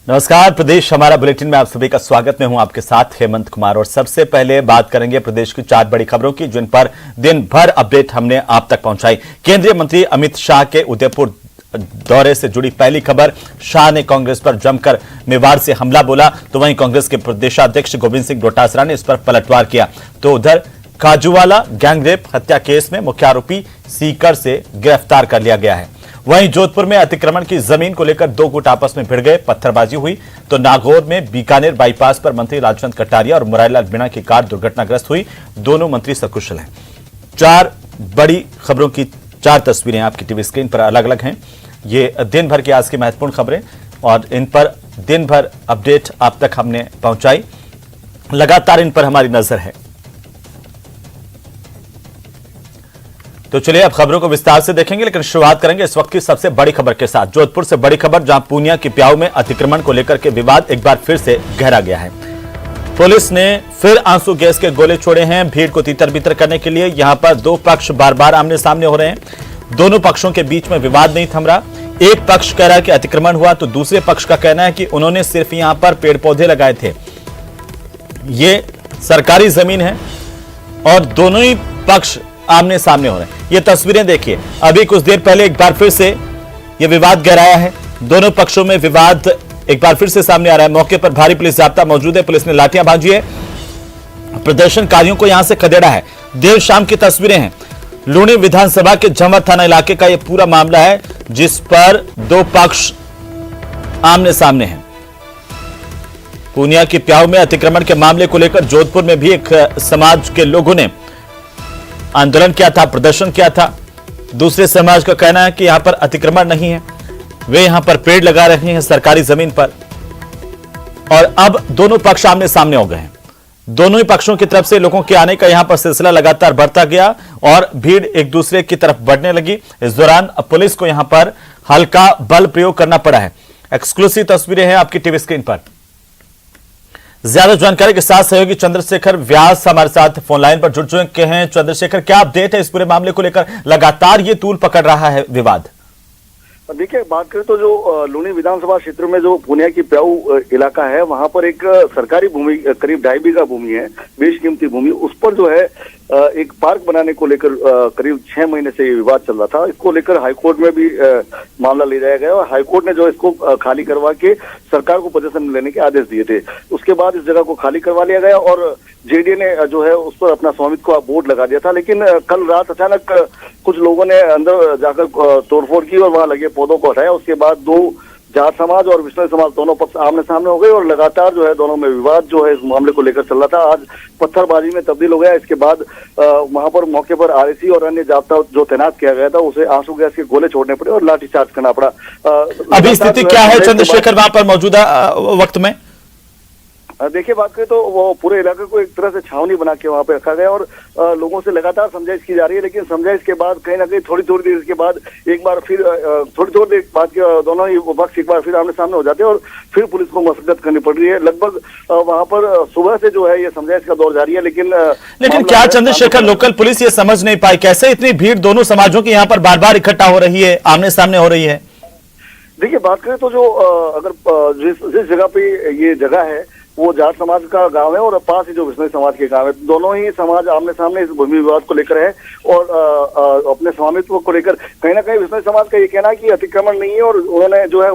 नमस्कार, प्रदेश हमारा बुलेटिन में आप सभी का स्वागत। मैं हूं आपके साथ हेमंत कुमार और सबसे पहले बात करेंगे प्रदेश की 4 बड़ी खबरों की, जिन पर दिन भर अपडेट हमने आप तक पहुंचाई। केंद्रीय मंत्री अमित शाह के उदयपुर दौरे से जुड़ी पहली खबर, शाह ने कांग्रेस पर जमकर मेवाड़ से हमला बोला, तो वहीं कांग्रेस के प्रदेशाध्यक्ष गोविंद सिंह डोटासरा ने इस पर पलटवार किया। तो उधर काजूवाला गैंगरेप हत्या केस में मुख्य आरोपी सीकर से गिरफ्तार कर लिया गया है। वहीं जोधपुर में अतिक्रमण की जमीन को लेकर 2 गुट आपस में भिड़ गए, पत्थरबाजी हुई। तो नागौर में बीकानेर बाईपास पर मंत्री लालचंद कटारिया और मुरारीलाल मीणा की कार दुर्घटनाग्रस्त हुई। दोनों मंत्री सकुशल हैं। 4 बड़ी खबरों की 4 तस्वीरें आपकी टीवी स्क्रीन पर अलग अलग हैं। ये दिन भर की आज की महत्वपूर्ण खबरें और इन पर दिन भर अपडेट आप तक हमने पहुंचाई। लगातार इन पर हमारी नजर है। तो चलिए अब खबरों को विस्तार से देखेंगे, लेकिन शुरुआत करेंगे इस वक्त की सबसे बड़ी खबर के साथ। जोधपुर से बड़ी खबर, जहां पूनिया की प्याऊ में अतिक्रमण को लेकर के विवाद एक बार फिर से गहरा गया है। पुलिस ने फिर आंसू गैस के गोले छोड़े हैं भीड़ को तितर बितर करने के लिए। यहां पर 2 पक्ष बार बार आमने सामने हो रहे हैं। दोनों पक्षों के बीच में विवाद नहीं थम रहा। एक पक्ष कह रहा है कि अतिक्रमण हुआ, तो दूसरे पक्ष का कहना है कि उन्होंने सिर्फ यहां पर पेड़ पौधे लगाए थे। ये सरकारी जमीन है और दोनों ही पक्ष आमने सामने हो रहे हैं। ये तस्वीरें देखिए, अभी कुछ देर पहले एक बार फिर से ये विवाद गहराया है। दोनों पक्षों में विवाद एक बार फिर से सामने आ रहा है। मौके पर भारी पुलिस जाब्ता मौजूद है। पुलिस ने लाठियां भांजी है, प्रदर्शनकारियों को यहां से खदेड़ा है। देर शाम की तस्वीरें हैं। लूणी विधानसभा के झंवर थाना इलाके का यह पूरा मामला है, जिस पर 2 पक्ष आमने सामने हैं। पूनिया की प्याऊ में अतिक्रमण के मामले को लेकर जोधपुर में भी एक समाज के लोगों ने आंदोलन किया था, प्रदर्शन किया था। दूसरे समाज का कहना है कि यहां पर अतिक्रमण नहीं है, वे यहां पर पेड़ लगा रहे हैं सरकारी जमीन पर। और अब दोनों पक्ष आमने सामने हो गए हैं। दोनों ही पक्षों की तरफ से लोगों के आने का यहां पर सिलसिला लगातार बढ़ता गया और भीड़ एक दूसरे की तरफ बढ़ने लगी। इस दौरान पुलिस को यहां पर हल्का बल प्रयोग करना पड़ा है। एक्सक्लूसिव तस्वीरें हैं आपकी टीवी स्क्रीन पर। ज्यादा जानकारी के साथ सहयोगी चंद्रशेखर व्यास हमारे साथ फोन लाइन पर जुड़ चुके हैं। चंद्रशेखर, क्या अपडेट है इस पूरे मामले को लेकर? लगातार ये तूल पकड़ रहा है विवाद। देखिए, बात करें तो जो लूणी विधानसभा क्षेत्र में जो पूनिया की प्याऊ इलाका है, वहां पर एक सरकारी भूमि करीब 2.5 बीघा भूमि है, बेशकीमती भूमि। उस पर जो है एक पार्क बनाने को लेकर करीब 6 महीने से ये विवाद चल रहा था। इसको लेकर हाईकोर्ट में भी मामला ले जाया गया और हाईकोर्ट ने जो इसको खाली करवा के सरकार को पोजीशन में लेने के आदेश दिए थे। उसके बाद इस जगह को खाली करवा लिया गया और जेडीए ने जो है उस पर अपना स्वामित्व का बोर्ड लगा दिया था। लेकिन कल रात अचानक कुछ लोगों ने अंदर जाकर तोड़फोड़ की और वहां लगे पौधों को हटाया। उसके बाद 2 जाट समाज और विष्णु समाज दोनों पक्ष आमने सामने हो गए और लगातार जो है दोनों में विवाद जो है इस मामले को लेकर चल रहा था। आज पत्थरबाजी में तब्दील हो गया। इसके बाद वहां पर मौके पर आरएसी और अन्य जाब्ता जो तैनात किया गया था, उसे आंसू गैस के गोले छोड़ने पड़े और लाठीचार्ज करना पड़ा। अभी स्थिति क्या है चंद्रशेखर वहां पर मौजूदा वक्त में? देखिए, बात करें तो वो पूरे इलाके को एक तरह से छावनी बना के वहां पे रखा गया और लोगों से लगातार समझाइश की जा रही है। लेकिन समझाइश के बाद कहीं ना कहीं थोड़ी देर के बाद एक बार फिर थोड़ी देर बाद दोनों ही पक्ष एक बार फिर आमने सामने हो जाते हैं और फिर पुलिस को मशक्कत करनी पड़ रही है। लगभग वहां पर सुबह से जो है ये समझाइश का दौर जारी है। लेकिन क्या चंद्रशेखर, लोकल पुलिस ये समझ नहीं पाई कैसे इतनी भीड़ दोनों समाजों की यहाँ पर बार बार इकट्ठा हो रही है, आमने सामने हो रही है? देखिए, बात करें तो जो अगर जिस जगह पे ये जगह है वो जाट समाज का गांव है और पास ही जो विष्णु समाज के गांव है। दोनों ही समाज आमने सामने इस भूमि विवाद को लेकर है और अपने स्वामित्व को लेकर कहीं ना कहीं विष्णु समाज का ये कहना है कि अतिक्रमण नहीं है और उन्होंने जो है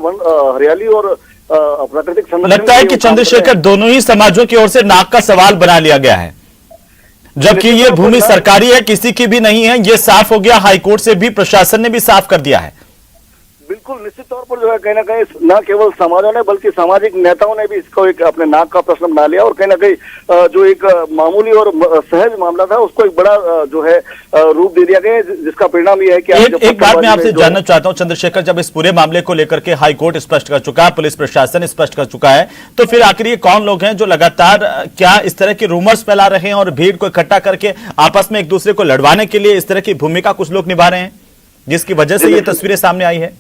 हरियाली और प्राकृतिक संरक्षण। लगता है कि चंद्रशेखर दोनों ही समाजों की ओर से नाक का सवाल बना लिया गया है, जबकि ये भूमि सरकारी है, किसी की भी नहीं है। ये साफ हो गया, हाईकोर्ट से भी प्रशासन ने भी साफ कर दिया है। बिल्कुल निश्चित तौर पर जो है कहीं ना कहीं न केवल समाजों ने बल्कि सामाजिक नेताओं ने भी इसको एक अपने नाक का प्रश्न बना लिया और कहीं ना कहीं जो एक मामूली और सहज मामला था उसको एक बड़ा जो है रूप दे दिया गया, जिसका परिणाम यह है कि एक बात मैं आपसे जानना चाहता हूं चंद्रशेखर, जब इस पूरे मामले को लेकर के हाईकोर्ट स्पष्ट कर चुका है, पुलिस प्रशासन स्पष्ट कर चुका है, तो फिर आखिर ये कौन लोग हैं जो लगातार क्या इस तरह के रूमर्स फैला रहे हैं और भीड़ को इकट्ठा करके आपस में एक दूसरे को लड़वाने के लिए इस तरह की भूमिका कुछ लोग निभा रहे हैं, जिसकी वजह से ये तस्वीरें सामने आई है?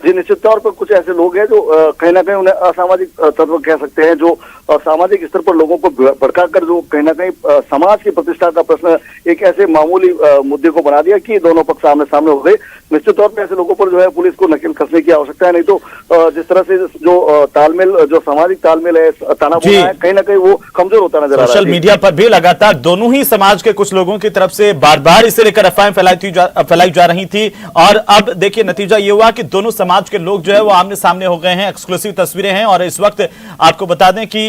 जी, निश्चित तौर पर कुछ ऐसे लोग हैं जो कहीं ना कहीं उन्हें असामाजिक तत्व कह सकते हैं, जो सामाजिक स्तर पर लोगों को भड़काकर जो कहीं ना कहीं समाज की प्रतिष्ठा का प्रश्न एक ऐसे मामूली मुद्दे को बना दिया कि दोनों पक्ष आमने सामने हो गए। निश्चित तौर पर ऐसे लोगों पर जो है पुलिस को नकेल कसने की आवश्यकता है, नहीं तो जिस तरह से जो तालमेल, जो सामाजिक तालमेल है, तानाबाना है, कहीं ना कहीं वो कमजोर होता नजर आ रहा है। सोशल मीडिया पर भी लगातार दोनों ही समाज के कुछ लोगों की तरफ से बार बार इसे लेकर अफवाहें फैलाई जा रही थी, और अब देखिए नतीजा ये हुआ कि दोनों समाज के लोग जो है वो आमने सामने हो गए हैं। एक्सक्लूसिव तस्वीरें हैं और इस वक्त आपको बता दें कि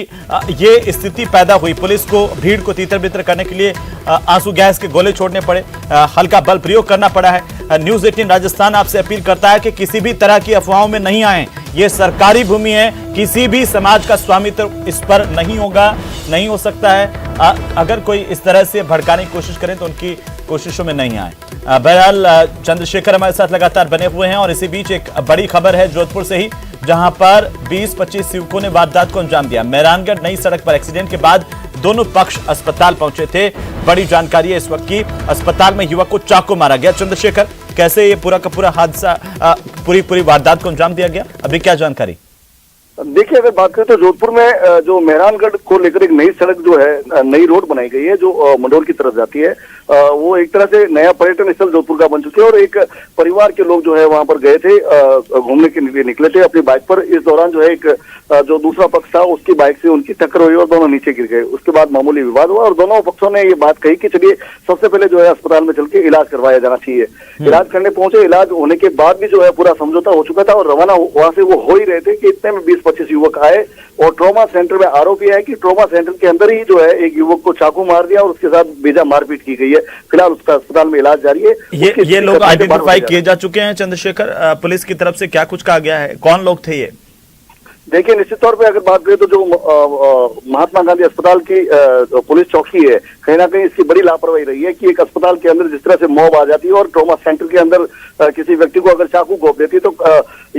ये स्थिति पैदा हुई, पुलिस को भीड़ को तीतर बितर करने के लिए आंसू गैस के गोले छोड़ने पड़े, हल्का बल प्रयोग करना पड़ा है। न्यूज़ 18 राजस्थान आपसे अपील करता है कि किसी भी तरह की अफवाहों में नहीं आए। ये सरकारी भूमि है, किसी भी समाज का स्वामित्व इस पर नहीं होगा, नहीं हो सकता है। अगर कोई इस तरह से भड़काने की कोशिश करें तो उनकी कोशिशों में नहीं आए। बहरहाल चंद्रशेखर हमारे साथ लगातार बने हुए हैं और इसी बीच एक बड़ी खबर है जोधपुर से ही, जहां पर 20-25 युवकों ने वारदात को अंजाम दिया। मेहरानगढ़ नई सड़क पर एक्सीडेंट के बाद दोनों पक्ष अस्पताल पहुंचे थे। बड़ी जानकारी है इस वक्त की, अस्पताल में युवक को चाकू मारा गया। चंद्रशेखर, कैसे ये पूरा का पूरा हादसा, पूरी वारदात को अंजाम दिया गया, अभी क्या जानकारी? देखिए, अगर बात करें तो जोधपुर में जो मेहरानगढ़ को लेकर एक नई सड़क जो है, नई रोड बनाई गई है जो मंडोर की तरफ जाती है, वो एक तरह से नया पर्यटन स्थल जोधपुर का बन चुके हैं। और एक परिवार के लोग जो है वहां पर गए थे, घूमने के लिए निकले थे अपनी बाइक पर। इस दौरान जो है एक जो दूसरा पक्ष था उसकी बाइक से उनकी टक्कर हुई और दोनों नीचे गिर गए। उसके बाद मामूली विवाद हुआ और दोनों पक्षों ने ये बात कही कि चलिए सबसे पहले जो है अस्पताल में चल के इलाज करवाया जाना चाहिए। इलाज करने पहुंचे, इलाज होने के बाद भी जो है पूरा समझौता हो चुका था और रवाना वहां से वो हो ही रहे थे कि इतने में 20-25 युवक आए और ट्रॉमा सेंटर में आरोप यह है कि ट्रॉमा सेंटर के अंदर ही जो है एक युवक को चाकू मार दिया और उसके साथ बेजा मारपीट की गई है। फिलहाल उसका अस्पताल में इलाज जारी है। ये लोग आइडेंटिफाई किए जा चुके हैं चंद्रशेखर, पुलिस की तरफ से क्या कुछ कहा गया है, कौन लोग थे ये? देखिए, निश्चित तौर पे अगर बात करें तो जो महात्मा गांधी अस्पताल की पुलिस चौकी है, कहीं ना कहीं इसकी बड़ी लापरवाही रही है कि एक अस्पताल के अंदर जिस तरह से मॉब आ जाती है और ट्रॉमा सेंटर के अंदर किसी व्यक्ति को अगर चाकू घोंप देती है तो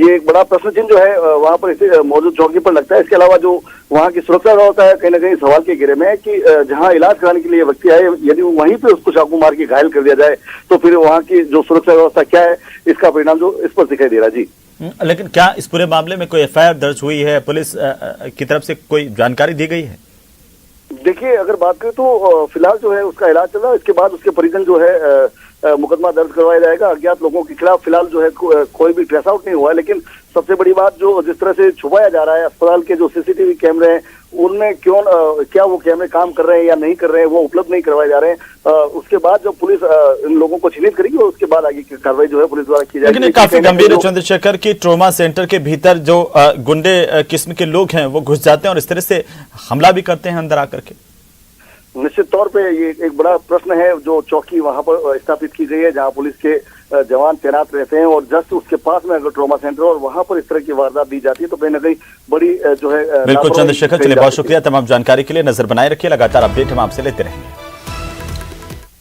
ये एक बड़ा प्रश्न चिन्ह जो है वहां पर इसे मौजूद चौकी पर लगता है। इसके अलावा जो वहां की सुरक्षा व्यवस्था है कहीं ना कहीं सवाल के घेरे में है कि जहां इलाज कराने के लिए व्यक्ति आए, यदि वहीं पे उसको चाकू मार के घायल कर दिया जाए तो फिर वहां की जो सुरक्षा व्यवस्था क्या है, इसका परिणाम जो इस पर दिखाई दे रहा है। जी, लेकिन क्या इस पूरे मामले में कोई एफआईआर दर्ज हुई है, पुलिस की तरफ से कोई जानकारी दी गई है? देखिए, अगर बात करें तो फिलहाल जो है उसका इलाज चल रहा है। इसके बाद उसके परिजन जो है मुकदमा दर्ज करवाया जाएगा। अज्ञात लोगों के खिलाफ फिलहाल जो है कोई भी ट्रेस आउट नहीं हुआ है, लेकिन सबसे बड़ी बात जो जिस तरह से छुपाया जा रहा है, अस्पताल के जो सीसीटीवी कैमरे हैं उनमें क्या वो कैमरे काम कर रहे हैं या नहीं कर रहे हैं, वो उपलब्ध नहीं करवाए जा रहे हैं। उसके बाद जब पुलिस इन लोगों को चिन्हित करेगी और उसके बाद आगे की कार्रवाई जो है पुलिस द्वारा की जाएगी। लेकिन काफी गंभीर है चंद्रशेखर की, ट्रॉमा सेंटर के भीतर जो गुंडे किस्म के लोग हैं वो घुस जाते हैं और इस तरह से हमला भी करते हैं अंदर आकर के। निश्चित तौर पे ये एक बड़ा प्रश्न है। जो चौकी वहां पर स्थापित की गई है जहां पुलिस के जवान तैनात रहते हैं और जस्ट उसके पास में अगर ट्रॉमा सेंटर और वहां पर इस तरह की वारदात दी जाती है तो कहीं ना कहीं बड़ी जो है। बिल्कुल चंद्रशेखर, चलिए बहुत शुक्रिया तमाम जानकारी के लिए। नजर बनाए रखिए, लगातार अपडेट हम आपसे लेते रहेंगे।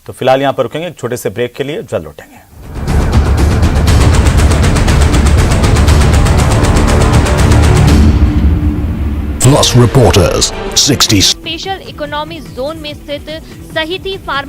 तो फिलहाल यहां पर रुकेंगे एक छोटे से ब्रेक के लिए, जल्द लौटेंगे। Plus Reporters 60 special economy zone में स्थित सहिती फार्मा